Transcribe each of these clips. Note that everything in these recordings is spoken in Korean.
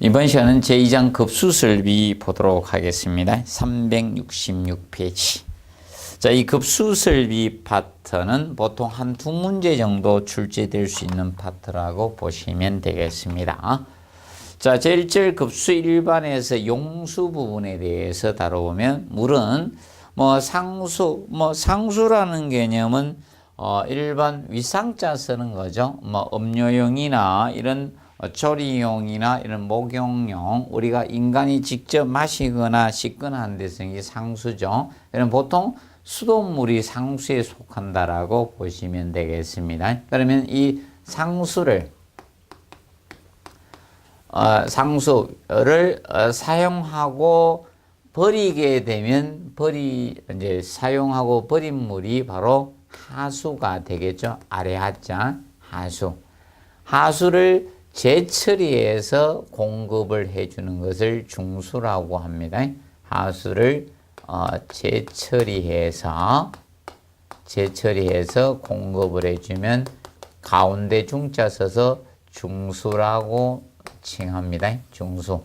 이번 시간은 제2장 급수설비 보도록 하겠습니다. 366페이지. 자, 이 급수설비 파트는 보통 한 두 문제 정도 출제될 수 있는 파트라고 보시면 되겠습니다. 자, 제1절 급수 일반에서 용수 부분에 대해서 다뤄보면 물은 상수라는 개념은 일반 위상자 쓰는 거죠. 음료용이나 이런 조리용이나 이런 목욕용, 우리가 인간이 직접 마시거나 씻거나 하는 데서 이게 상수죠. 이런 보통 수돗물이 상수에 속한다라고 보시면 되겠습니다. 그러면 이 상수를 사용하고 버리게 되면 이제 사용하고 버린 물이 바로 하수가 되겠죠. 아래 하자 하수. 하수를 재처리해서 공급을 해주는 것을 중수라고 합니다. 하수를 재처리해서 공급을 해주면 가운데 중자 써서 중수라고 칭합니다. 중수.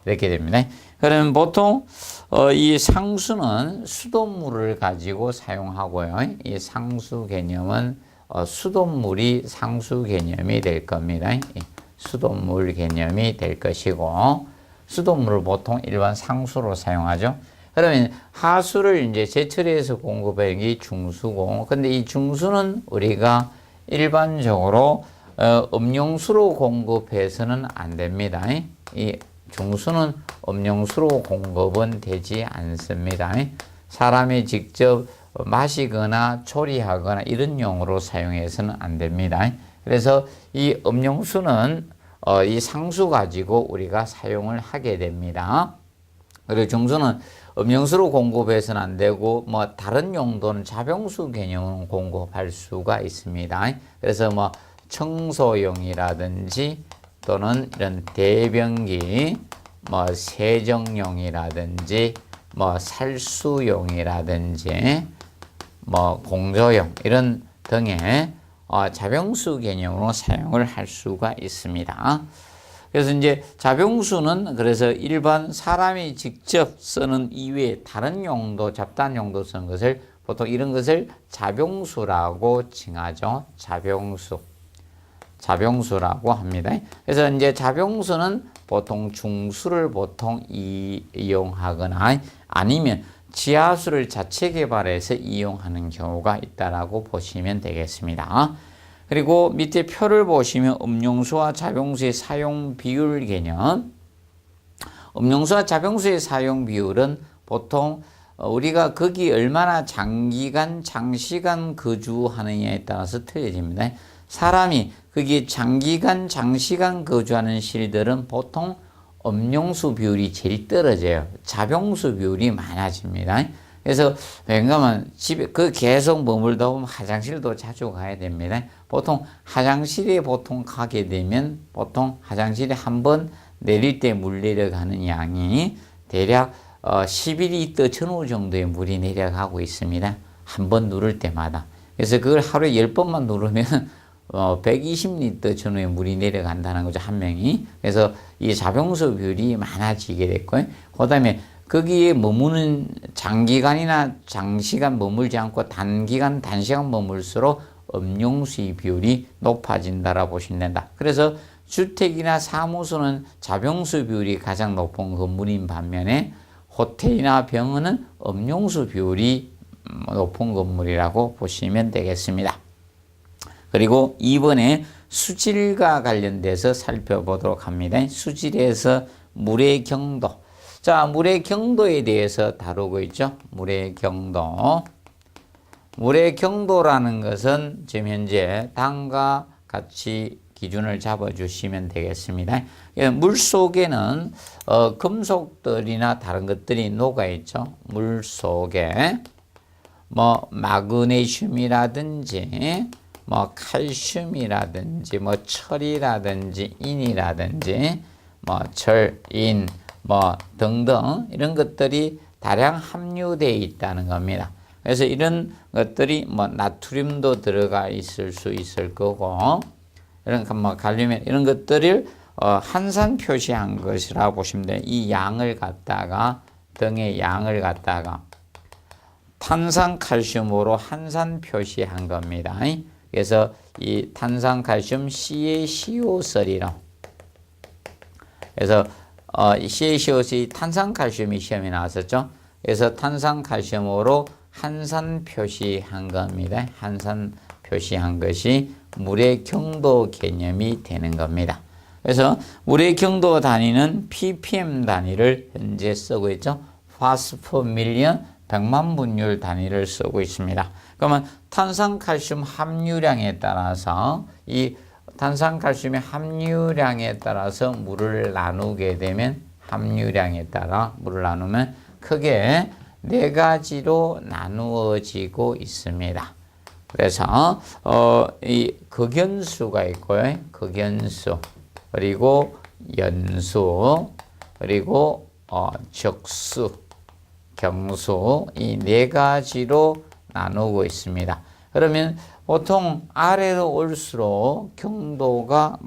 이렇게 됩니다. 그러면 보통 이 상수는 수돗물을 가지고 사용하고요. 이 상수 개념은 수돗물이 상수 개념이 될 겁니다. 수돗물 개념이 될 것이고, 수돗물을 보통 일반 상수로 사용하죠. 그러면 하수를 이제 재처리해서 공급하는 게 중수고, 근데 이 중수는 우리가 일반적으로 음용수로 공급해서는 안 됩니다. 이 중수는 음용수로 공급은 되지 않습니다. 사람이 직접 마시거나 조리하거나 이런 용으로 사용해서는 안 됩니다. 그래서 이 음용수는 이 상수 가지고 우리가 사용을 하게 됩니다. 그리고 중수는 음용수로 공급해서는 안 되고 다른 용도는 자병수 개념으로 공급할 수가 있습니다. 그래서 청소용이라든지 또는 이런 대변기, 세정용이라든지 살수용이라든지 공조용 이런 등의 자병수 개념으로 사용을 할 수가 있습니다. 그래서 이제 자병수는 그래서 일반 사람이 직접 쓰는 이외에 다른 용도, 잡다한 용도 쓰는 것을 보통 이런 것을 자병수라고 칭하죠. 자병수라고 합니다. 그래서 이제 자병수는 보통 중수를 보통 이용하거나 아니면 지하수를 자체 개발해서 이용하는 경우가 있다라고 보시면 되겠습니다. 그리고 밑에 표를 보시면 음용수와 자병수의 사용 비율 개념. 음용수와 자병수의 사용 비율은 보통 우리가 거기 얼마나 장시간 거주하느냐에 따라서 틀려집니다. 사람이 거기에 장시간 거주하는 시들은 보통 음용수 비율이 제일 떨어져요. 자병수 비율이 많아집니다. 그래서 왜냐하면 집에 계속 머물다 보면 화장실도 자주 가야 됩니다. 보통 화장실에 가게 되면 보통 화장실에 한번 내릴 때 물 내려가는 양이 대략 11리터 전후 정도의 물이 내려가고 있습니다. 한 번 누를 때마다. 그래서 그걸 하루에 10번만 누르면 120리터 전후의 물이 내려간다는 거죠, 한 명이. 그래서 이 자병수 비율이 많아지게 됐고요. 그 다음에 거기에 머무는 장시간 머물지 않고 단시간 머물수록 음용수의 비율이 높아진다라고 보시면 된다. 그래서 주택이나 사무소는 자병수 비율이 가장 높은 건물인 반면에 호텔이나 병원은 음용수 비율이 높은 건물이라고 보시면 되겠습니다. 그리고 이번에 수질과 관련돼서 살펴보도록 합니다. 수질에서 물의 경도. 자, 물의 경도에 대해서 다루고 있죠. 물의 경도. 물의 경도라는 것은 지금 현재 당과 같이 기준을 잡아주시면 되겠습니다. 물 속에는 금속들이나 다른 것들이 녹아있죠. 물 속에 마그네슘이라든지 칼슘이라든지 철이라든지 인이라든지 철, 인 등등 이런 것들이 다량 함유되어 있다는 겁니다. 그래서 이런 것들이 나트륨도 들어가 있을 수 있을 거고, 이런 갈륨 이런 것들을 한산 표시한 것이라 보시면 돼요. 이 양을 갖다가 등의 양을 갖다가 탄산칼슘으로 한산 표시한 겁니다. 그래서 이 탄산칼슘 CaCO3로 그래서 CaCO3 탄산칼슘이 시험에 나왔었죠. 그래서 탄산칼슘으로 한산 표시한 겁니다. 한산 표시한 것이 물의 경도 개념이 되는 겁니다. 그래서 물의 경도 단위는 ppm 단위를 현재 쓰고 있죠. 파스퍼밀리언 100만 분율 단위를 쓰고 있습니다. 그러면 탄산칼슘 함유량에 따라서 이 탄산칼슘의 함유량에 따라서 물을 나누게 되면 함유량에 따라 물을 나누면 크게 네 가지로 나누어지고 있습니다. 그래서 이 극연수가 있고요. 극연수 그리고 연수 그리고 적수 경수 이 네 가지로 나누고 있습니다. 그러면 보통 아래로 올수록 경도가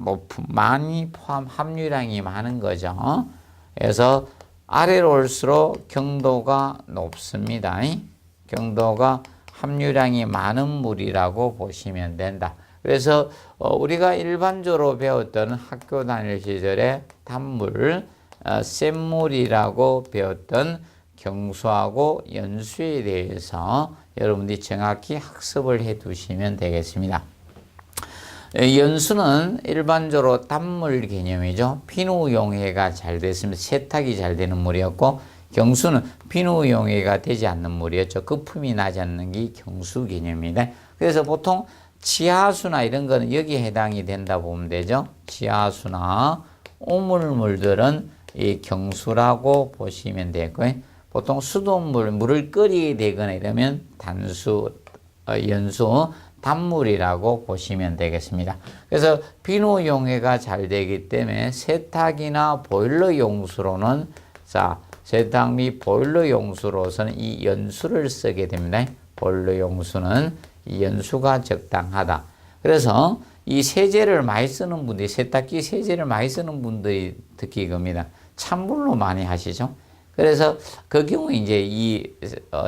많이 함유량이 많은 거죠. 그래서 아래로 올수록 경도가 높습니다. 경도가 함유량이 많은 물이라고 보시면 된다. 그래서 우리가 일반적으로 배웠던 학교 다닐 시절에 단물, 센물이라고 배웠던 경수하고 연수에 대해서 여러분들이 정확히 학습을 해 두시면 되겠습니다. 연수는 일반적으로 단물 개념이죠. 비누 용해가 잘 됐으면 세탁이 잘 되는 물이었고, 경수는 비누 용해가 되지 않는 물이었죠. 거품이 나지 않는 게 경수 개념입니다. 그래서 보통 지하수나 이런 거는 여기에 해당이 된다 보면 되죠. 지하수나 오물물들은 이 경수라고 보시면 되고요. 보통 수돗물, 물을 끓이게 되거나 이러면 단수, 연수, 단물이라고 보시면 되겠습니다. 그래서 비누 용해가 잘 되기 때문에 세탁이나 보일러 용수로는 세탁 및 보일러 용수로서는 이 연수를 쓰게 됩니다. 보일러 용수는 이 연수가 적당하다. 그래서 이 세제를 많이 쓰는 분들이 세탁기 세제를 많이 쓰는 분들이 특히 이겁니다. 찬물로 많이 하시죠. 그래서 그 경우에 이제 이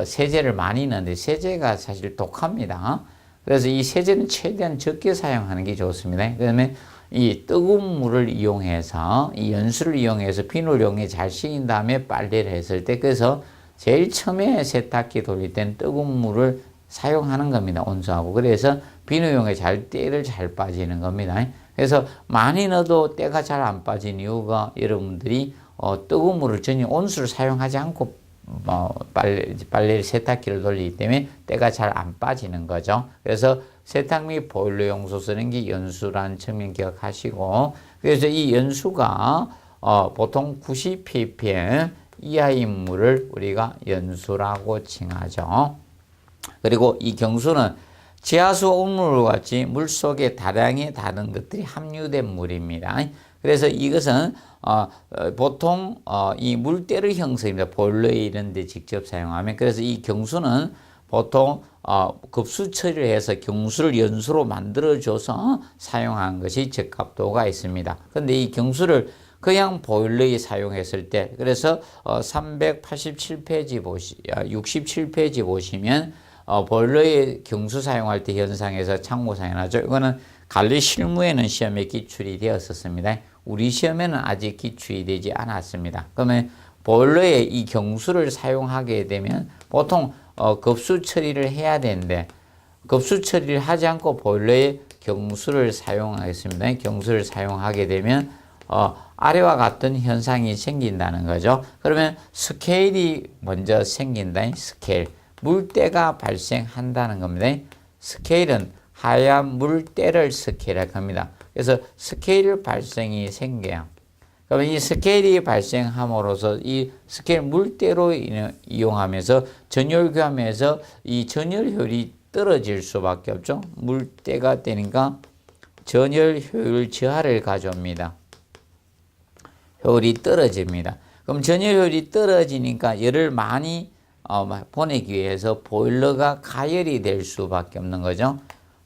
세제를 많이 넣는데 세제가 사실 독합니다. 그래서 이 세제는 최대한 적게 사용하는 게 좋습니다. 그다음에 이 뜨거운 물을 이용해서 이 연수를 이용해서 비누용에 잘 식인 다음에 빨래를 했을 때 그래서 제일 처음에 세탁기 돌릴 때는 뜨거운 물을 사용하는 겁니다. 온수하고. 그래서 비누용에 때를 잘 빠지는 겁니다. 그래서 많이 넣어도 때가 잘 안 빠진 이유가 여러분들이 뜨거운 물을 전혀 온수를 사용하지 않고 빨래 세탁기를 돌리기 때문에 때가 잘 안 빠지는 거죠. 그래서 세탁 및 보일러 용수 쓰는 게 연수라는 측면 기억하시고, 그래서 이 연수가 보통 90ppm 이하의 물을 우리가 연수라고 칭하죠. 그리고 이 경수는 지하수 오물과 같이 물 속에 다량의 다른 것들이 함유된 물입니다. 그래서 이것은 보통 이 물때를 형성입니다. 보일러에 이런 데 직접 사용하면. 그래서 이 경수는 보통 급수 처리를 해서 경수를 연수로 만들어줘서 사용한 것이 적합도가 있습니다. 그런데 이 경수를 그냥 보일러에 사용했을 때, 그래서 387페이지 67페이지 보시면 보일러에 경수 사용할 때 현상에서 참고사항이 나죠. 이거는 관리 실무에는 시험에 기출이 되었었습니다. 우리 시험에는 아직 기출이 되지 않았습니다. 그러면 보일러에 이 경수를 사용하게 되면 보통 급수 처리를 해야 되는데 급수 처리를 하지 않고 보일러에 경수를 사용하겠습니다. 경수를 사용하게 되면 아래와 같은 현상이 생긴다는 거죠. 그러면 스케일이 먼저 생긴다. 스케일. 물때가 발생한다는 겁니다. 스케일은 하얀 물때를 스케일을 합니다. 그래서 스케일 발생이 생겨요. 그러면 이 스케일이 발생함으로써 이 스케일 물때로 이용하면서 전열교하면서 이 전열효율이 떨어질 수밖에 없죠. 물때가 되니까 전열 효율 저하를 가져옵니다. 효율이 떨어집니다. 그럼 전열 효율이 떨어지니까 열을 많이 보내기 위해서 보일러가 가열이 될 수밖에 없는 거죠.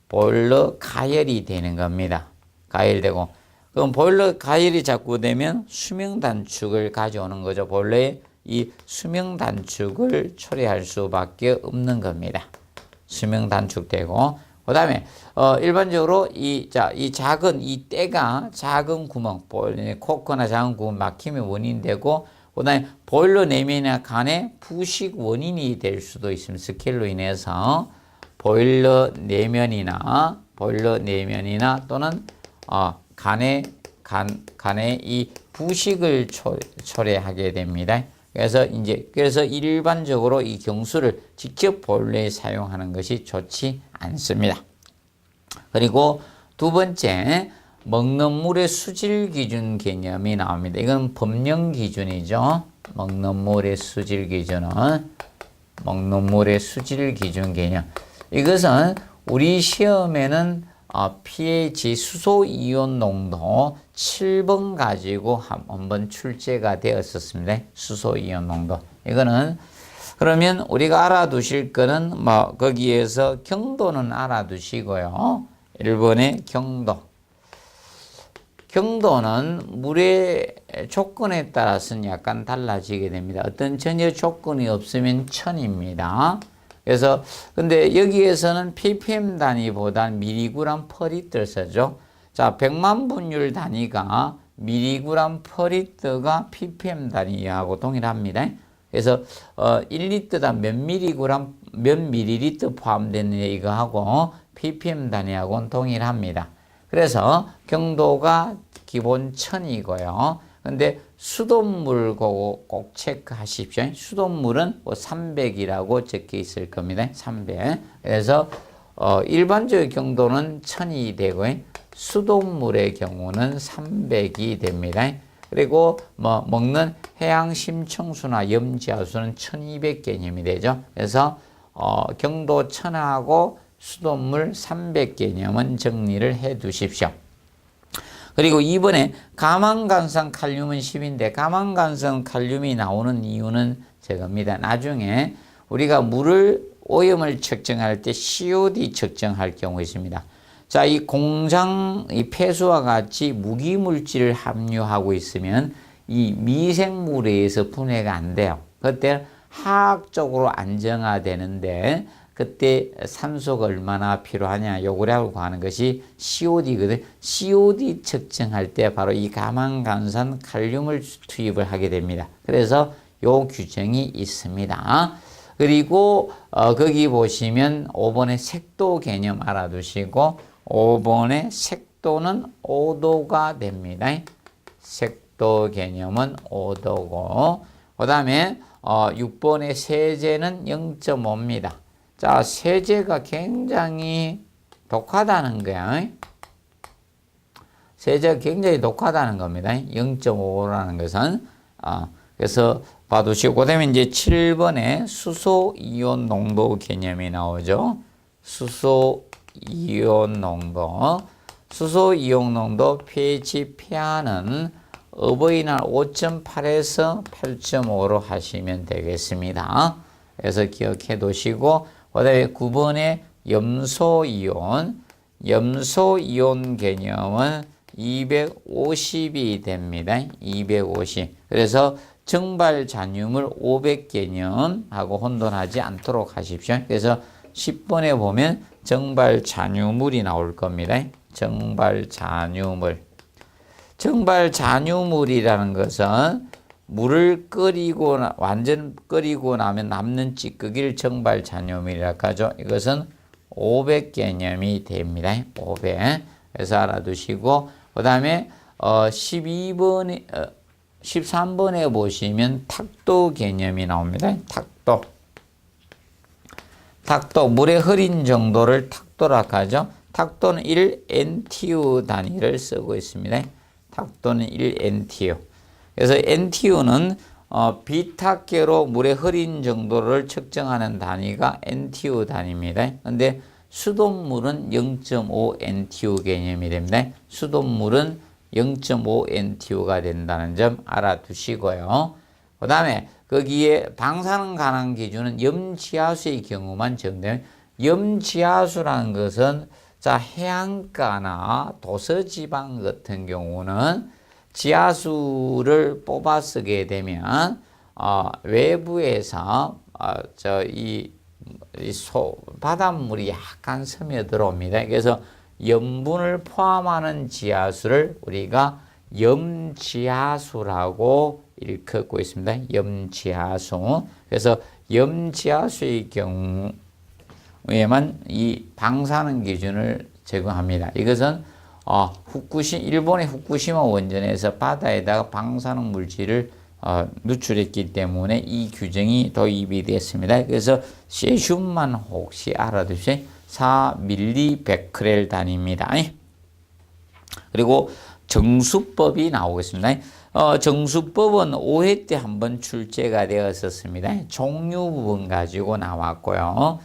보일러 가열이 되는 겁니다. 가열되고, 그럼 보일러 가열이 자꾸 되면 수명 단축을 가져오는 거죠. 보일러에 이 수명 단축을 초래할 수밖에 없는 겁니다. 수명 단축되고, 그 다음에 일반적으로 이 작은 이 때가 작은 구멍, 코크나 작은 구멍 막힘의 원인이 되고, 그 다음에 보일러 내면이나 간의 부식 원인이 될 수도 있습니다. 스케일로 인해서 보일러 내면이나 또는 간의 이 부식을 초래하게 됩니다. 그래서 일반적으로 이 경수를 직접 보일러에 사용하는 것이 좋지 않습니다. 그리고 두 번째, 먹는 물의 수질 기준 개념이 나옵니다. 이건 법령 기준이죠. 먹는 물의 수질 기준 개념. 이것은 우리 시험에는 pH 수소 이온 농도 7번 가지고 한번 출제가 되었었습니다. 수소 이온 농도. 이거는 그러면 우리가 알아두실 거는 거기에서 경도는 알아두시고요. 1번의 경도. 경도는 물의 조건에 따라서는 약간 달라지게 됩니다. 어떤 전혀 조건이 없으면 1000입니다. 그래서 근데 여기에서는 ppm 단위보다 미리그램 퍼 리터를 쓰죠. 자, 100만 분율 단위가 미리그램 퍼 리터가 ppm 단위하고 동일합니다. 그래서 1리터당 몇 밀리리터 포함되는 이거하고 ppm 단위하고는 동일합니다. 그래서 경도가 기본 1000이고요. 근데 수돗물 꼭 체크하십시오. 수돗물은 300이라고 적혀 있을 겁니다. 300. 그래서 일반적인 경도는 1000이 되고요. 수돗물의 경우는 300이 됩니다. 그리고 먹는 해양 심층수나 염지하수는 1200 개념이 되죠. 그래서 경도 1000하고 수돗물 300 개념은 정리를 해 두십시오. 그리고 이번에 가망간성 칼륨은 10인데 가망간성 칼륨이 나오는 이유는 저겁니다. 나중에 우리가 오염을 측정할 때 COD 측정할 경우 있습니다. 자, 이 공장 이 폐수와 같이 무기물질을 함유하고 있으면 이 미생물에 의해서 분해가 안 돼요. 그때 화학적으로 안정화되는데 그때 산소가 얼마나 필요하냐 요구라고 하는 것이 COD거든. COD 측정할 때 바로 이 가망간산 칼륨을 투입을 하게 됩니다. 그래서 요 규정이 있습니다. 그리고 거기 보시면 5번의 색도 개념 알아두시고 5번의 색도는 5도가 됩니다. 색도 개념은 5도고 그 다음에 6번의 세제는 0.5입니다. 자, 세제가 굉장히 독하다는 거야. 세제가 굉장히 독하다는 겁니다. 0.5라는 것은. 그래서 봐두시고, 그 다음에 이제 7번에 수소 이온 농도 개념이 나오죠. 수소 이온 농도. 수소 이온 농도 pH pH는 어버이날 5.8에서 8.5로 하시면 되겠습니다. 그래서 기억해 두시고, 그 다음에 9번에 염소이온 개념은 250이 됩니다. 250. 그래서 정발 잔유물 500 개념하고 혼돈하지 않도록 하십시오. 그래서 10번에 보면 정발 잔유물이 나올 겁니다. 정발 잔유물이라는 것은 물을 완전 끓이고 나면 남는 찌꺼기를 정발 잔유물이라고 하죠. 이것은 500 개념이 됩니다. 500. 그래서 알아두시고, 그 다음에 13번에 보시면 탁도 개념이 나옵니다. 탁도. 물의 흐린 정도를 탁도라고 하죠. 탁도는 1NTU 단위를 쓰고 있습니다. 탁도는 1NTU. 그래서 NTU는 비탁계로 물의 흐린 정도를 측정하는 단위가 NTU 단위입니다. 그런데 수돗물은 0.5 NTU 개념이 됩니다. 수돗물은 0.5 NTU가 된다는 점 알아두시고요. 그 다음에 거기에 방사능 관한 기준은 염지하수의 경우만 적용돼요. 염지하수라는 것은 자, 해안가나 도서지방 같은 경우는 지하수를 뽑아 쓰게 되면 외부에서 바닷물이 약간 스며들어옵니다. 그래서 염분을 포함하는 지하수를 우리가 염지하수라고 일컫고 있습니다. 염지하수. 그래서 염지하수의 경우에만 이 방사능 기준을 적용합니다. 이것은 일본의 후쿠시마 원전에서 바다에다가 방사능 물질을 누출했기 때문에 이 규정이 도입이 됐습니다. 그래서 세슘만 혹시 알아두세요. 4mBq 단위입니다. 그리고 정수법이 나오겠습니다. 정수법은 5회 때 한번 출제가 되었었습니다. 종류 부분 가지고 나왔고요.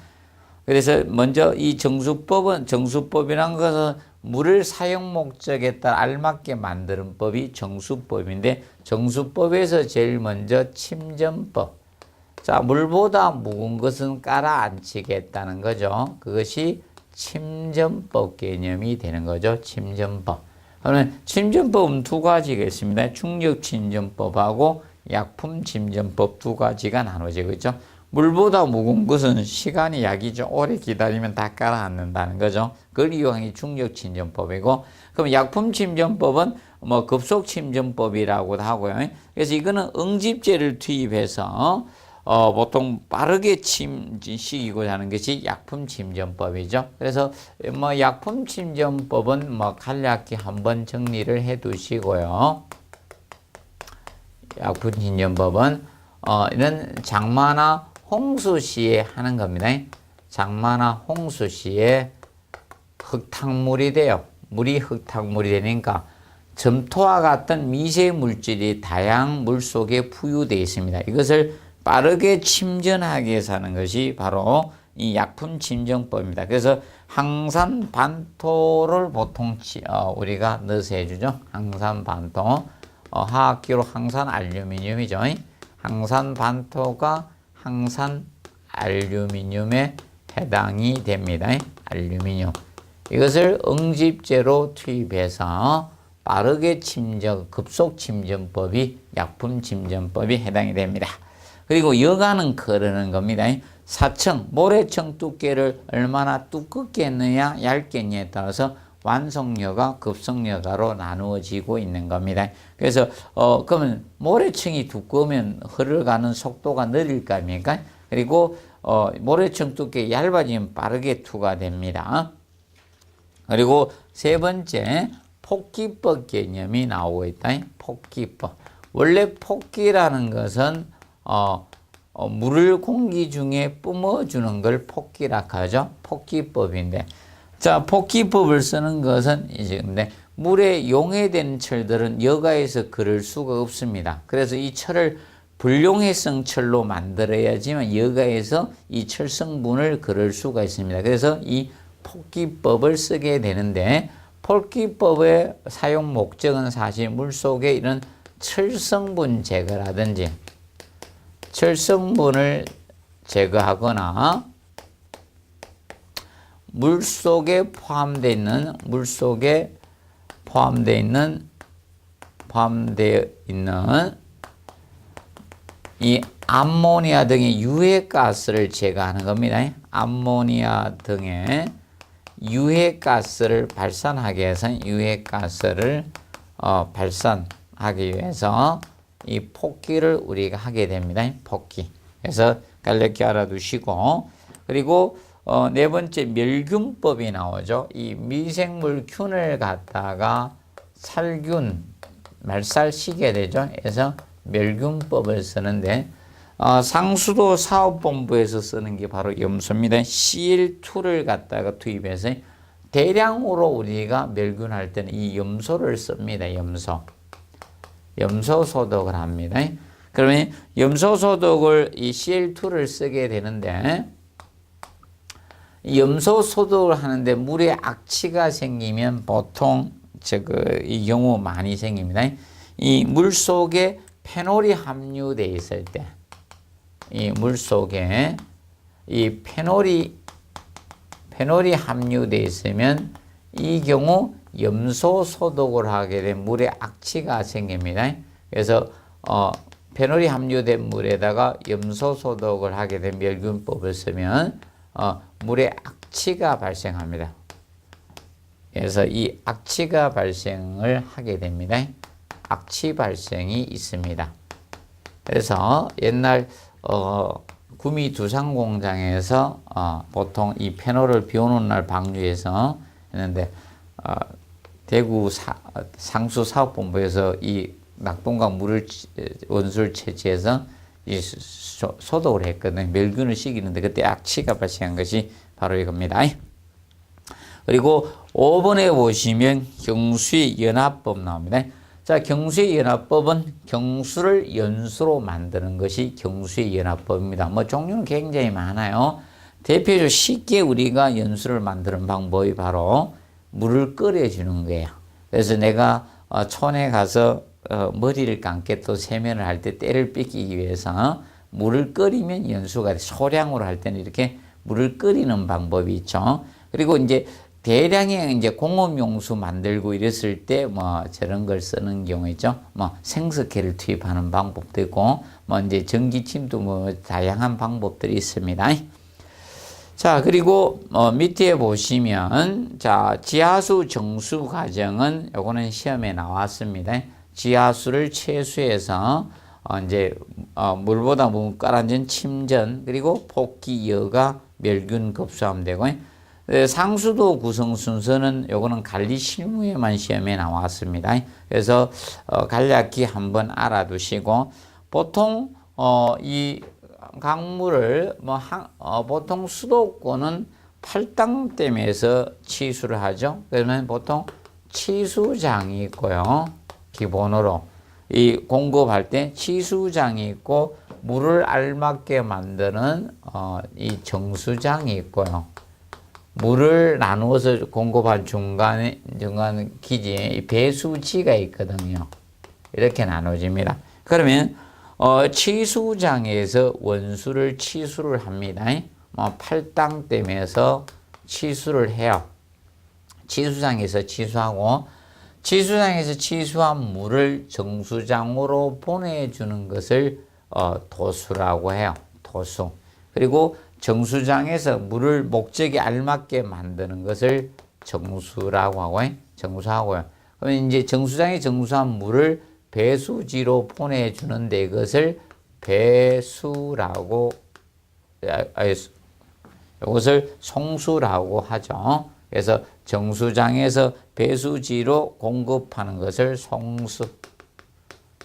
그래서 먼저 이 정수법이란 것은 물을 사용 목적에 따라 알맞게 만드는 법이 정수법인데, 정수법에서 제일 먼저 침전법. 자, 물보다 묵은 것은 깔아앉히겠다는 거죠. 그것이 침전법 개념이 되는 거죠. 침전법. 그러면 침전법은 두 가지가 있습니다. 중력 침전법하고 약품 침전법 두 가지가 나눠지고 있죠. 물보다 무거운 것은 시간이 약이 좀 오래 기다리면 다 깔아앉는다는 거죠. 그걸 이용한 중력 침전법이고, 그럼 약품 침전법은 급속 침전법이라고도 하고요. 그래서 이거는 응집제를 투입해서 보통 빠르게 침식이고자 하는 것이 약품 침전법이죠. 그래서 약품 침전법은 간략히 한번 정리를 해 두시고요. 약품 침전법은 이런 장마나 홍수 시에 하는 겁니다. 장마나 홍수 시에 흙탕물이 돼요. 물이 흙탕물이 되니까 점토와 같은 미세 물질이 다양한 물 속에 부유되어 있습니다. 이것을 빠르게 침전하기 위해서 하는 것이 바로 이 약품 침전법입니다. 그래서 항산 반토를 보통 우리가 넣어서 해주죠. 항산 반토. 화학기로 항산 알루미늄이죠. 항산 반토가 항산 알루미늄에 해당이 됩니다. 알루미늄. 이것을 응집제로 투입해서 빠르게 급속 침전법이 약품 침전법이 해당이 됩니다. 그리고 여가는 거르는 겁니다. 사청, 모래청 두께를 얼마나 두껍게 했느냐, 얇게 했느냐에 따라서 완성여가, 급성여가로 나누어지고 있는 겁니다. 그래서 그러면 모래층이 두꺼우면 흘러가는 속도가 느릴 거 아닙니까? 그리고 모래층 두께 얇아지면 빠르게 투가 됩니다. 그리고 세 번째, 폭기법 개념이 나오고 있다. 폭기법. 원래 폭기라는 것은 물을 공기 중에 뿜어주는 걸 폭기라고 하죠. 폭기법인데, 자, 폭기법을 쓰는 것은 이제 근데 물에 용해된 철들은 여가에서 그럴 수가 없습니다. 그래서 이 철을 불용해성 철로 만들어야지만 여가에서 이 철 성분을 그럴 수가 있습니다. 그래서 이 폭기법을 쓰게 되는데, 폭기법의 사용 목적은 사실 물 속에 이런 철성분 제거라든지 철성분을 제거하거나 물 속에 포함되어 있는 이 암모니아 등의 유해가스를 제거하는 겁니다. 암모니아 등의 유해가스를 발산하기 위해서 발산하기 위해서 이 폭기를 우리가 하게 됩니다. 폭기. 그래서 간략히 알아두시고, 그리고 네 번째 멸균법이 나오죠. 이 미생물 균을 갖다가 말살시게 되죠. 그래서 멸균법을 쓰는데, 상수도 사업본부에서 쓰는 게 바로 염소입니다. CL2를 갖다가 투입해서 대량으로 우리가 멸균할 때는 이 염소를 씁니다. 염소 소독을 합니다. 그러면 염소 소독을 이 CL2를 쓰게 되는데, 염소 소독을 하는데 물에 악취가 생기면 보통 이 경우 많이 생깁니다. 이 물 속에 페놀이 함유되어 있을 때, 이 물 속에 이 페놀이 페놀이 함유되어 있으면 이 경우 염소 소독을 하게 된 물에 악취가 생깁니다. 그래서 페놀이 함유된 물에다가 염소 소독을 하게 된 멸균법을 쓰면 물에 악취가 발생합니다. 그래서 이 악취가 발생을 하게 됩니다. 악취 발생이 있습니다. 그래서 옛날 구미 두상 공장에서 보통 이 페놀을 비 오는 날 방류해서 했는데 대구 상수 사업본부에서 이 낙동강 물을 원수를 채취해서 이 소독을 했거든요. 멸균을 시키는데 그때 악취가 발생한 것이 바로 이겁니다. 그리고 5번에 보시면 경수의 연화법 나옵니다. 자, 경수의 연화법은 경수를 연수로 만드는 것이 경수의 연화법입니다. 뭐 종류는 굉장히 많아요. 대표적으로 쉽게 우리가 연수를 만드는 방법이 바로 물을 끓여주는 거예요. 그래서 내가 촌에 가서 머리를 감게 또 세면을 할 때 때를 뺏기기 위해서 물을 끓이면 연수가 돼. 소량으로 할 때는 이렇게 물을 끓이는 방법이 있죠. 그리고 이제 대량의 이제 공업용수 만들고 이랬을 때 뭐 저런 걸 쓰는 경우 있죠. 뭐 생석회를 투입하는 방법도 있고 뭐 이제 전기침도 뭐 다양한 방법들이 있습니다. 자, 그리고 밑에 보시면 자, 지하수 정수 과정은 요거는 시험에 나왔습니다. 지하수를 채수해서 이제 물보다 물 가라앉은 침전 그리고 폭기 여가 멸균 급수하면 되고 상수도 구성 순서는 요거는 관리 실무에만 시험에 나왔습니다. 그래서 간략히 한번 알아두시고 보통 이 강물을 보통 수도권은 팔당댐에서 치수를 하죠. 그러면 보통 치수장이 있고요. 기본으로 이 공급할 때 치수장이 있고 물을 알맞게 만드는 이 정수장이 있고요. 물을 나누어서 공급한 중간 기지에 배수지가 있거든요. 이렇게 나눠집니다. 그러면 치수장에서 원수를 치수를 합니다. 팔당댐에서 치수를 해요. 치수장에서 치수하고 치수장에서 치수한 물을 정수장으로 보내주는 것을 도수라고 해요. 도수. 그리고 정수장에서 물을 목적에 알맞게 만드는 것을 정수라고 하고 정수하고요. 그러면 이제 정수장에 정수한 물을 배수지로 보내주는데 이것을 배수라고 이것을 송수라고 하죠. 그래서 정수장에서 배수지로 공급하는 것을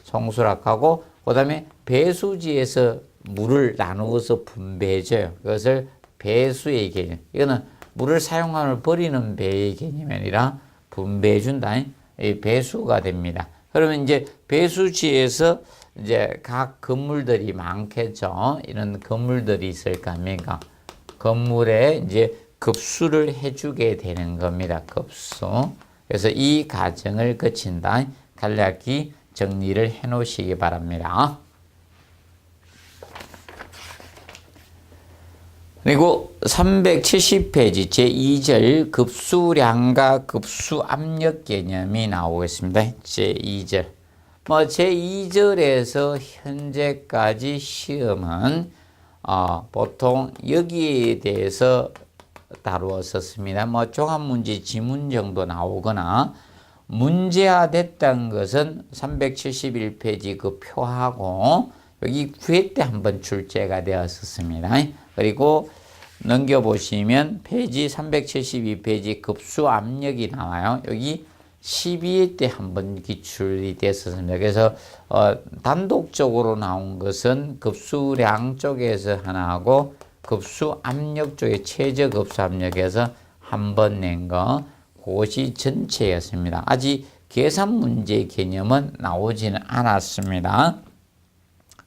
송수라고 하고 그 다음에 배수지에서 물을 나누어서 분배해줘요. 그것을 배수의 개념. 이거는 물을 사용함을 버리는 배의 개념이 아니라 분배해준다. 이 배수가 됩니다. 그러면 이제 배수지에서 이제 각 건물들이 많겠죠. 이런 건물들이 있을 거 아닙니까? 건물에 이제 급수를 해주게 되는 겁니다. 급수. 그래서 이 과정을 거친다. 간략히 정리를 해 놓으시기 바랍니다. 그리고 370페이지 제2절 급수량과 급수압력 개념이 나오겠습니다. 제2절. 제2절에서 현재까지 시험은 보통 여기에 대해서 다루었었습니다. 종합문제 지문 정도 나오거나 문제화됐다는 것은 371페이지 그 표하고 여기 9회 때 한번 출제가 되었었습니다. 그리고 넘겨보시면 페이지 372페이지 급수압력이 나와요. 여기 12회 때 한번 기출이 됐었습니다. 그래서 단독적으로 나온 것은 급수량 쪽에서 하나 하고 급수압력 쪽에 최저 급수압력에서 한 번 낸 거 그것이 전체였습니다. 아직 계산 문제 개념은 나오지는 않았습니다.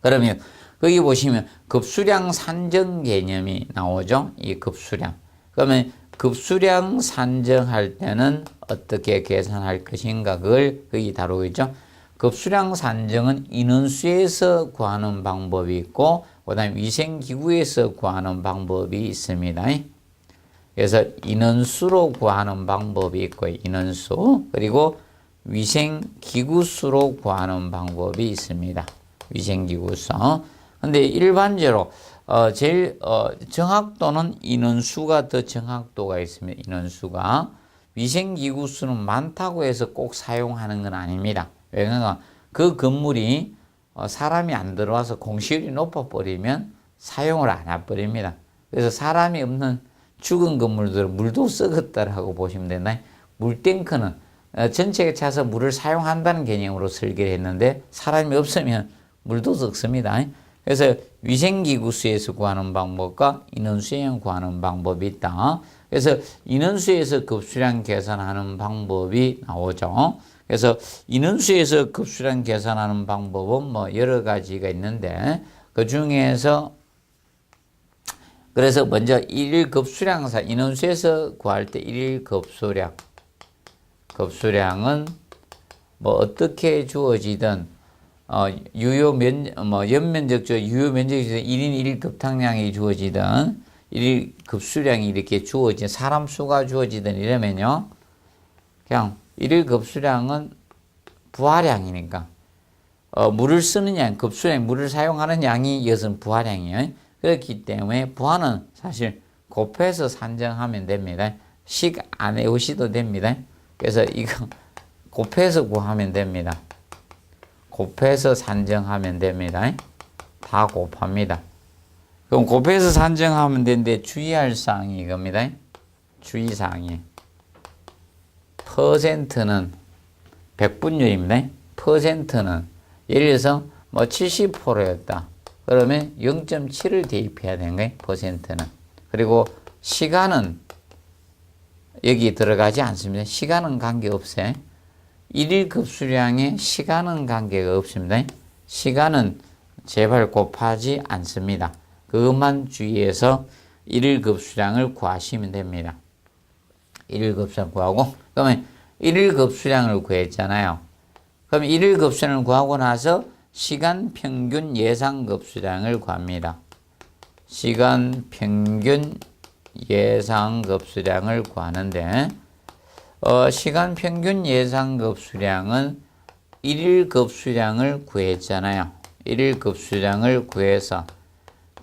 그러면 거기 보시면 급수량 산정 개념이 나오죠. 이 급수량. 그러면 급수량 산정할 때는 어떻게 계산할 것인가 그걸 거기 다루고 있죠. 급수량 산정은 인원수에서 구하는 방법이 있고 그 다음에 위생기구에서 구하는 방법이 있습니다. 그래서 인원수로 구하는 방법이 있고요. 인원수. 그리고 위생기구수로 구하는 방법이 있습니다. 위생기구수. 근데 일반적으로 제일 정확도는 인원수가 더 정확도가 있습니다. 인원수가. 위생기구수는 많다고 해서 꼭 사용하는 건 아닙니다. 왜냐하면 그 건물이 사람이 안 들어와서 공실이 높아버리면 사용을 안 해버립니다. 그래서 사람이 없는 죽은 건물들은 물도 썩었다라고 보시면 되나요? 물탱크는 전체에 차서 물을 사용한다는 개념으로 설계를 했는데 사람이 없으면 물도 썩습니다. 그래서 위생기구수에서 구하는 방법과 인원수에서 구하는 방법이 있다. 그래서 인원수에서 급수량 계산하는 방법이 나오죠. 그래서 인원수에서 급수량 계산하는 방법은 뭐 여러 가지가 있는데 그 중에서 그래서 먼저 일일 급수량사 인원수에서 구할 때 일일 급수량은 뭐 어떻게 주어지든 연면적 유효 면적이 주어지든 1인 1일 급탕량이 주어지든 일일 급수량이 이렇게 주어진 사람 수가 주어지든 이러면요. 그냥 일일 급수량은 부하량이니까 물을 쓰는 양, 급수량, 물을 사용하는 양이 이것은 부하량이에요. 그렇기 때문에 부하는 사실 곱해서 산정하면 됩니다. 식 안 외우셔도 됩니다. 그래서 이거 곱해서 구하면 됩니다. 곱해서 산정하면 됩니다. 다 곱합니다. 그럼 곱해서 산정하면 되는데 주의할 사항이 이겁니다. 주의사항이 퍼센트는 백분율입니다. 퍼센트는 예를 들어서 뭐 70%였다. 그러면 0.7을 대입해야 되는 거예요. 퍼센트는. 그리고 시간은 여기 들어가지 않습니다. 시간은 관계없어요. 일일 급수량에 시간은 관계가 없습니다. 시간은 제발 곱하지 않습니다. 그것만 주의해서 일일 급수량을 구하시면 됩니다. 일일 급수량 구하고 그러면 일일 급수량을 구했잖아요. 그럼 일일 급수량을 구하고 나서 시간 평균 예상 급수량을 구합니다. 시간 평균 예상 급수량을 구하는데 시간 평균 예상 급수량은 일일 급수량을 구했잖아요. 일일 급수량을 구해서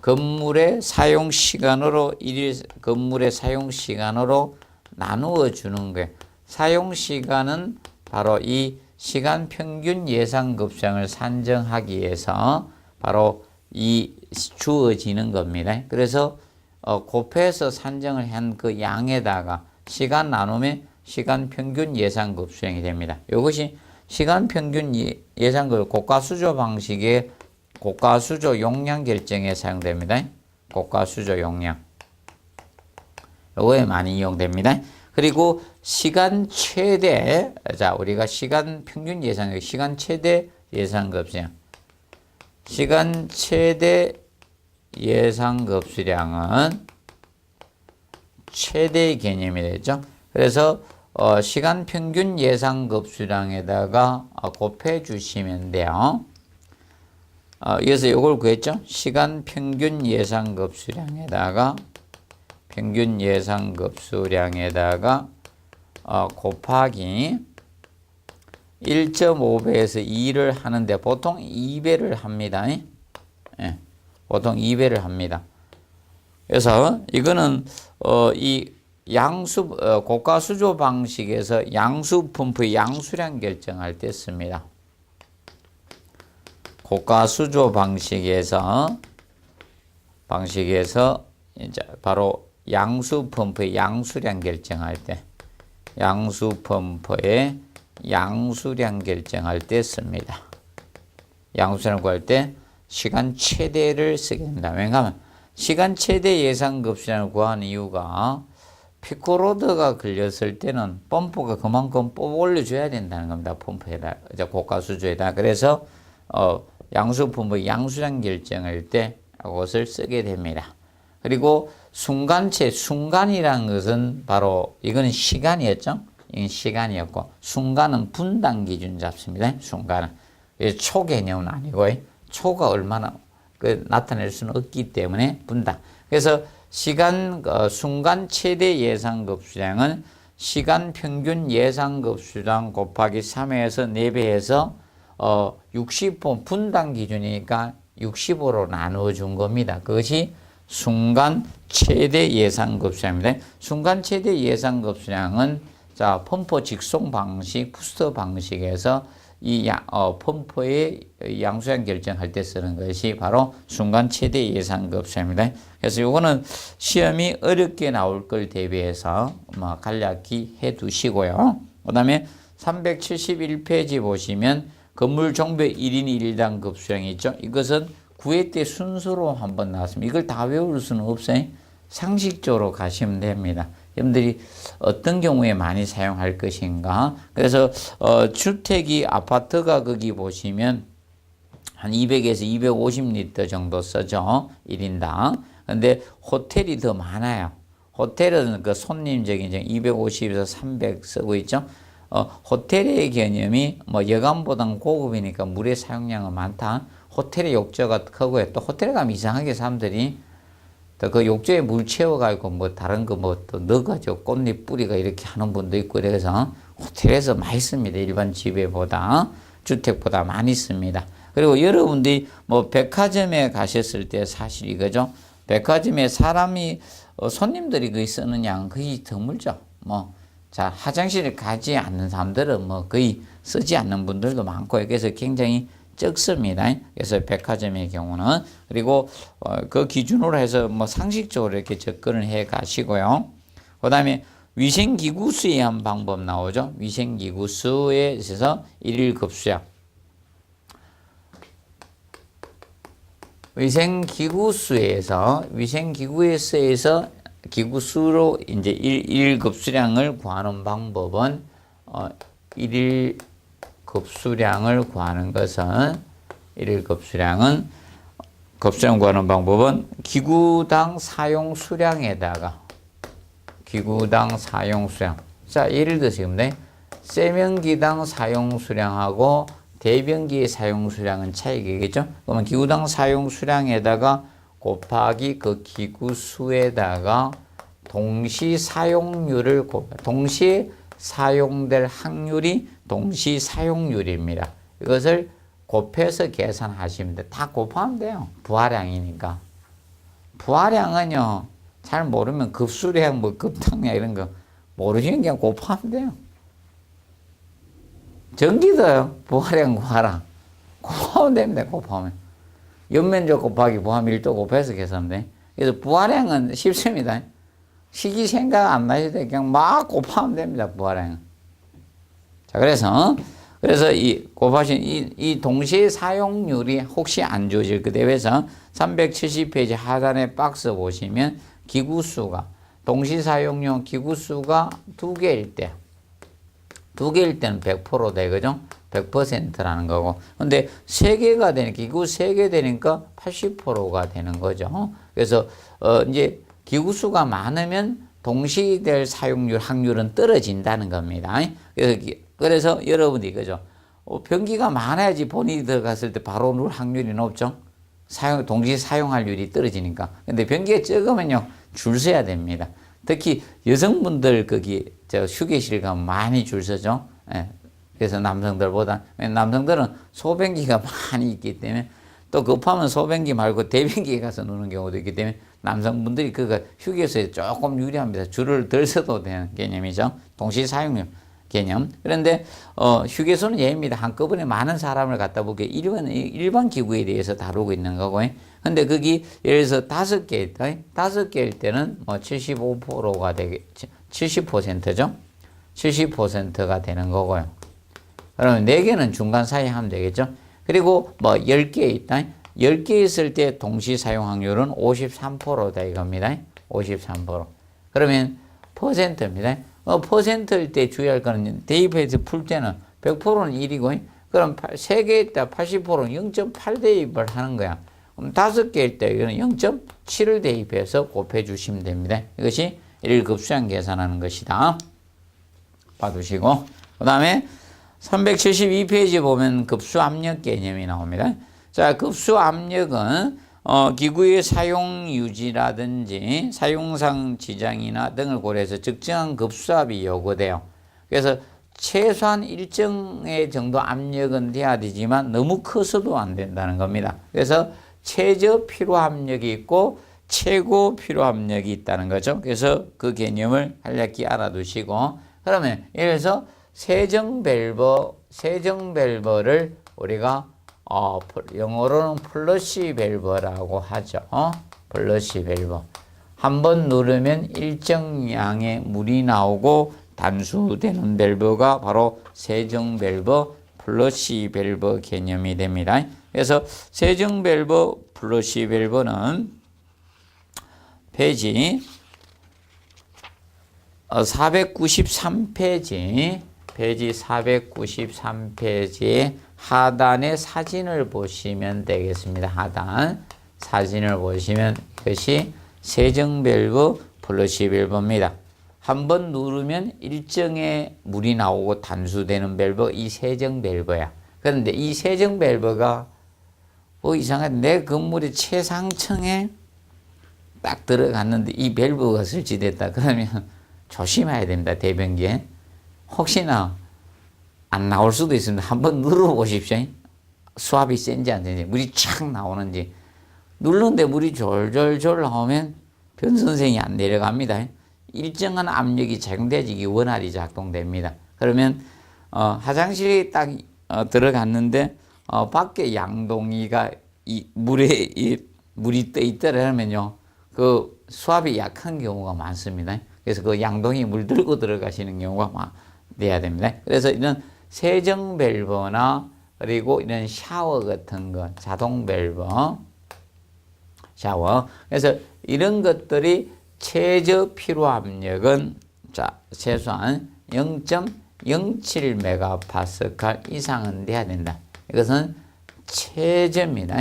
건물의 사용 시간으로 일일 건물의 사용 시간으로 나누어 주는 거예요. 사용 시간은 바로 이 시간 평균 예상 급수량을 산정하기 위해서 바로 이 주어지는 겁니다. 그래서 곱해서 산정을 한 그 양에다가 시간 나누면 시간 평균 예상 급수량이 됩니다. 이것이 시간 평균 예상 급 고가수조 방식의 고가수조 용량 결정에 사용됩니다. 고가수조 용량. 요거에 많이 이용됩니다. 그리고 시간 최대, 자, 우리가 시간 평균 예상, 시간 최대 예상 급수량. 시간 최대 예상 급수량은 최대의 개념이 되죠. 그래서 시간 평균 예상 급수량에다가 곱해 주시면 돼요. 그래서 이걸 구했죠. 시간 평균 예상 급수량에다가 평균 예상 급수량에다가 곱하기 1.5배에서 2를 하는데 보통 2배를 합니다. 예, 보통 2배를 합니다. 그래서 이거는 이 양수 고가수조 방식에서 양수 펌프의 양수량 결정할 때 씁니다. 고가수조 방식에서 이제 바로 양수 펌프의 양수량 결정할 때 양수 펌프의 양수량 결정할 때 씁니다. 양수량 구할 때 시간 최대를 쓰게 됩니다. 왜냐하면 시간 최대 예상 급수량을 구하는 이유가 피코로드가 걸렸을 때는 펌프가 그만큼 뽑아 올려줘야 된다는 겁니다. 펌프에다, 고가수조에다. 그래서 양수 펌프 양수량 결정할 때 이것을 쓰게 됩니다. 그리고 순간이라는 것은 바로 이거는 시간이었죠. 이건 시간이었고 순간은 분당 기준 잡습니다. 순간은 초 개념은 아니고 초가 얼마나 나타낼 수는 없기 때문에 분당. 그래서 순간 최대 예상 급수량은 시간 평균 예상 급수량 곱하기 3회에서 4배에서 60호 분당 기준이니까 60으로 나누어 준 겁니다. 그것이 순간 최대 예상 급수량입니다. 순간 최대 예상 급수량은 자, 펌프 직송 방식, 부스터 방식에서 이 펌프의 양수량 결정할 때 쓰는 것이 바로 순간 최대 예상 급수량입니다. 그래서 요거는 시험이 어렵게 나올 걸 대비해서 간략히 해 두시고요. 그 다음에 371페이지 보시면 건물 종배 1인 1당 급수량이 있죠. 이것은 9회 때 순서로 한번 나왔습니다. 이걸 다 외울 수는 없어요. 상식적으로 가시면 됩니다. 여러분들이 어떤 경우에 많이 사용할 것인가. 그래서 주택이 아파트가 거기 보시면 한 200에서 250리터 정도 쓰죠. 1인당. 근데 호텔이 더 많아요. 호텔은 그 손님적인 250에서 300 쓰고 있죠. 호텔의 개념이 여관보다는 고급이니까 물의 사용량은 많다. 호텔의 욕조가 크고요. 또 호텔에 가면 이상하게 사람들이 또 그 욕조에 물 채워가지고 다른 거 또 넣어가지고 꽃잎 뿌리가 이렇게 하는 분도 있고 그래서 호텔에서 많이 씁니다. 일반 집에보다, 주택보다 많이 씁니다. 그리고 여러분들이 백화점에 가셨을 때 사실 이거죠. 백화점에 사람이, 손님들이 거의 쓰는 양은 거의 드물죠. 자, 화장실에 가지 않는 사람들은 거의 쓰지 않는 분들도 많고, 그래서 굉장히 적습니다. 그래서 백화점의 경우는. 그리고 그 기준으로 해서 상식적으로 이렇게 접근을 해 가시고요. 그 다음에 위생기구 수의한 방법 나오죠. 위생기구 수에 있어서 일일 급수량. 위생기구수에서 위생기구에서 기구수로 이제 일일 급수량을 구하는 방법은 일일 급수량을 구하는 것은 일일 급수량 구하는 방법은 기구당 사용 수량에다가 기구당 사용 수량. 자, 예를 들어서 세면기당 사용 수량하고 대변기의 사용 수량은 차이겠죠? 그러면 기구당 사용 수량에다가 곱하기 그 기구 수에다가 동시 사용률을 동시에 사용될 확률이 동시 사용률입니다. 이것을 곱해서 계산하시면 돼요. 다 곱하면 돼요. 부하량이니까. 부하량은요, 잘 모르면 급수량, 급당량 이런 거 모르시는 그냥 곱하면 돼요. 전기도요, 부하량 구하라. 곱하면 됩니다, 곱하면. 옆면적 곱하기 부하밀도 곱해서 계산하면 돼. 그래서 부하량은 쉽습니다. 식이 생각 안 나실 때 그냥 막 곱하면 됩니다, 부하량은. 자, 그래서 이 곱하신 이 동시에 사용률이 혹시 안 주어질 그 대해서 370페이지 하단에 박스 보시면 기구수가, 동시 사용용 기구수가 2개일 때, 2개일 때는 100% 되거죠? 100%라는 거고. 근데 3개가 되니까, 기구 3개 되니까 80%가 되는 거죠. 그래서, 이제 기구수가 많으면 동시될 사용률, 확률은 떨어진다는 겁니다. 그래서 여러분이 이거죠. 변기가 많아야지 본인이 들어갔을 때 바로 누를 확률이 높죠. 동시 사용할률이 떨어지니까. 근데 변기가 적으면요, 줄 서야 됩니다. 특히 여성분들 휴게실 가면 많이 줄 서죠. 예. 그래서 남성들보다. 남성들은 소변기가 많이 있기 때문에 또 급하면 소변기 말고 대변기에 가서 누는 경우도 있기 때문에 남성분들이 휴게소에 조금 유리합니다. 줄을 덜 서도 되는 개념이죠. 동시 사용률 개념. 그런데 휴게소는 예입니다. 한꺼번에 많은 사람을 갖다 보게 일반 기구에 대해서 다루고 있는 거고요. 근데 거기 예를 들어서 5개일 때는 75%가 되겠죠. 70%죠. 70%가 되는 거고요. 그러면 4개는 중간 사이 하면 되겠죠. 그리고 10개 있다. 10개 있을 때 동시 사용 확률은 53%다 이겁니다. 53%. 그러면 퍼센트입니다. 퍼센트일 때 주의할 거는 대입해서 풀 때는 100%는 1이고, 그럼 3개일 때 80%는 0.8 대입을 하는 거야. 그럼 5개일 때 이거는 0.7을 대입해서 곱해 주시면 됩니다. 이것이 일급수량 계산하는 것이다. 봐두시고. 그 다음에 372페이지 보면 급수압력 개념이 나옵니다. 자, 급수압력은 기구의 사용 유지라든지 사용상 지장이나 등을 고려해서 적정한 급수압이 요구돼요. 그래서 최소한 일정의 정도 압력은 돼야 되지만 너무 커서도 안 된다는 겁니다. 그래서 최저 필요 압력이 있고 최고 필요 압력이 있다는 거죠. 그래서 그 개념을 간략히 알아두시고, 그러면 예를 들어서 세정 밸브를 우리가 영어로는 플러시 밸브라고 하죠. 플러시 밸브. 한번 누르면 일정 양의 물이 나오고 단수되는 밸브가 바로 세정 밸브, 플러시 밸브 개념이 됩니다. 그래서 세정 밸브, 플러시 밸브는 페이지 493페이지, 페이지 493페이지에 하단의 사진을 보시면 되겠습니다. 하단 사진을 보시면 이것이 세정 밸브, 플러시 밸브입니다. 한번 누르면 일정의 물이 나오고 단수되는 밸브, 이 세정 밸브야. 그런데 이 세정 밸브가 이상하게 내 건물의 최상층에 딱 들어갔는데 이 밸브가 설치됐다. 그러면 조심해야 됩니다. 대변기에. 혹시나 안 나올 수도 있습니다. 한번 눌러보십시오. 수압이 센지 안 센지, 물이 착 나오는지. 누르는데 물이 졸졸졸 나오면 변선생이 안 내려갑니다. 일정한 압력이 작용돼야지 원활히 작동됩니다. 그러면 화장실에 딱 들어갔는데 밖에 양동이가 물이 떠 있더라면요, 그 수압이 약한 경우가 많습니다. 그래서 그 양동이 물 들고 들어가시는 경우가 막 돼야 됩니다. 그래서 이런 세정 밸브나 그리고 이런 샤워 같은 거, 자동 밸브, 샤워. 그래서 이런 것들이 최저 필요 압력은 최소한 0.07MPa 이상은 돼야 된다. 이것은 최저입니다.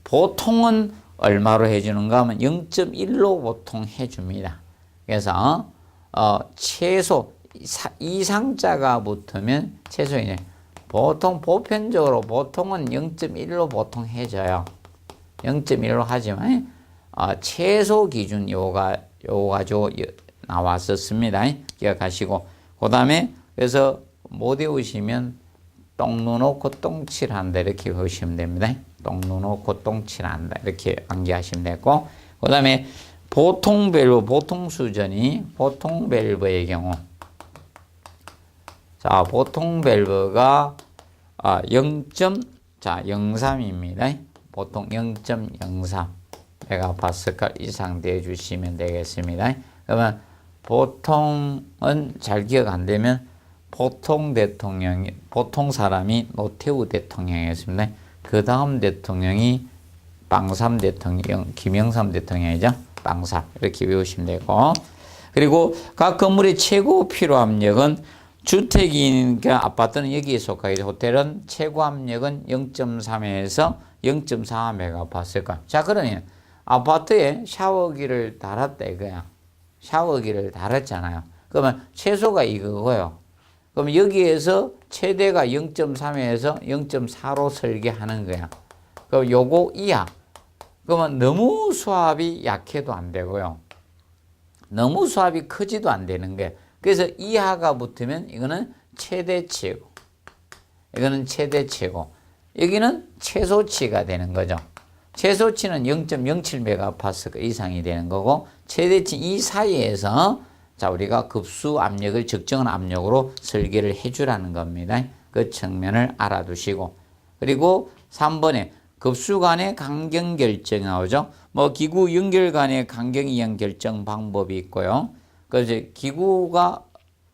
보통은 얼마로 해주는가 하면 0.1로 보통 해줍니다. 그래서 최소 이상자가 붙으면 최소이네. 보통 보편적으로 보통은 0.1로 보통 해줘요. 0.1로 하지만 최소 기준 요가 가지고 나왔었습니다. 기억하시고, 그 다음에 그래서 못 외우시면 똥 누놓고 똥칠한다 이렇게 보시면 됩니다. 똥 누놓고 똥칠한다 이렇게 암기하시면 되고, 그 다음에 보통 밸브, 보통 수전이 보통 밸브의 경우, 자 보통 밸브가 0.03입니다. 보통 0.03 메가파스칼 이상 대주시면 되겠습니다. 그러면 보통은 잘 기억 안 되면 보통 사람이 노태우 대통령이었습니다. 그 다음 대통령이 빵삼 대통령, 김영삼 대통령이죠. 빵삼 이렇게 외우시면 되고, 그리고 각 건물의 최고 필요 압력은 주택이니까 아파트는 여기에 속하겠죠. 호텔은 최고 압력은 0.3에서 0.4메가파스칼. 자, 그러면 아파트에 샤워기를 달았다 이거야. 샤워기를 달았잖아요. 그러면 최소가 이거고요. 그럼 여기에서 최대가 0.3에서 0.4로 설계하는 거야. 그럼 요거 이하. 그러면 너무 수압이 약해도 안 되고요. 너무 수압이 크지도 안 되는 거예요. 그래서 이하가 붙으면 이거는 최대치고, 이거는 최대치고, 여기는 최소치가 되는 거죠. 최소치는 0.07메가파스칼 이상이 되는 거고, 최대치 이 사이에서 자 우리가 급수 압력을 적정한 압력으로 설계를 해주라는 겁니다. 그 측면을 알아두시고, 그리고 3번에 급수 간의 강경 결정이 나오죠. 뭐 기구 연결 간의 강경 이행 결정 방법이 있고요. 그래서 기구가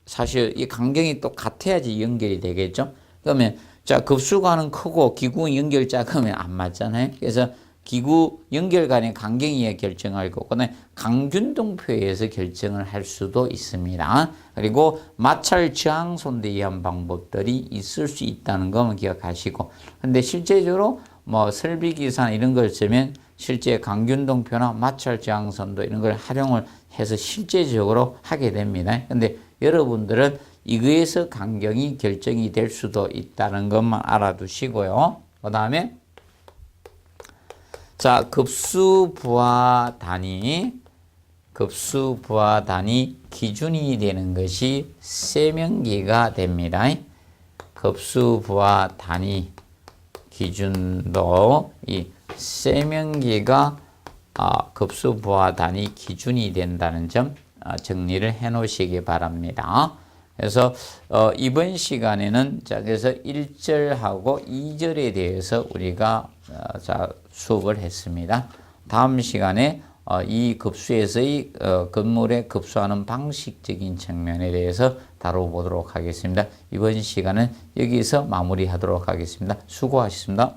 사실 이 강경이 또 같아야지 연결이 되겠죠. 그러면 자 급수관은 크고 기구 연결 작으면 안 맞잖아요. 그래서 기구 연결 간의 강경이에 결정할 거거든요. 강균등표에 의해서 결정을 할 수도 있습니다. 그리고 마찰 저항손대 이한 방법들이 있을 수 있다는 것만 기억하시고, 근데 실제적으로 뭐 설비기사 이런 걸 쓰면 실제 강균등표나 마찰 저항선도 이런 걸 활용을 해서 실제적으로 하게 됩니다. 근데 여러분들은 이거에서 강경이 결정이 될 수도 있다는 것만 알아두시고요. 그 다음에 자, 급수 부하 단위 기준이 되는 것이 세명기가 됩니다. 급수 부하 단위 기준도 이 세명기가 급수 부하 단위 기준이 된다는 점 정리를 해 놓으시기 바랍니다. 그래서 이번 시간에는 자 그래서 1절하고 2절에 대해서 우리가 수업을 했습니다. 다음 시간에 이 급수에서의 건물에 급수하는 방식적인 측면에 대해서 다뤄보도록 하겠습니다. 이번 시간은 여기서 마무리하도록 하겠습니다. 수고하셨습니다.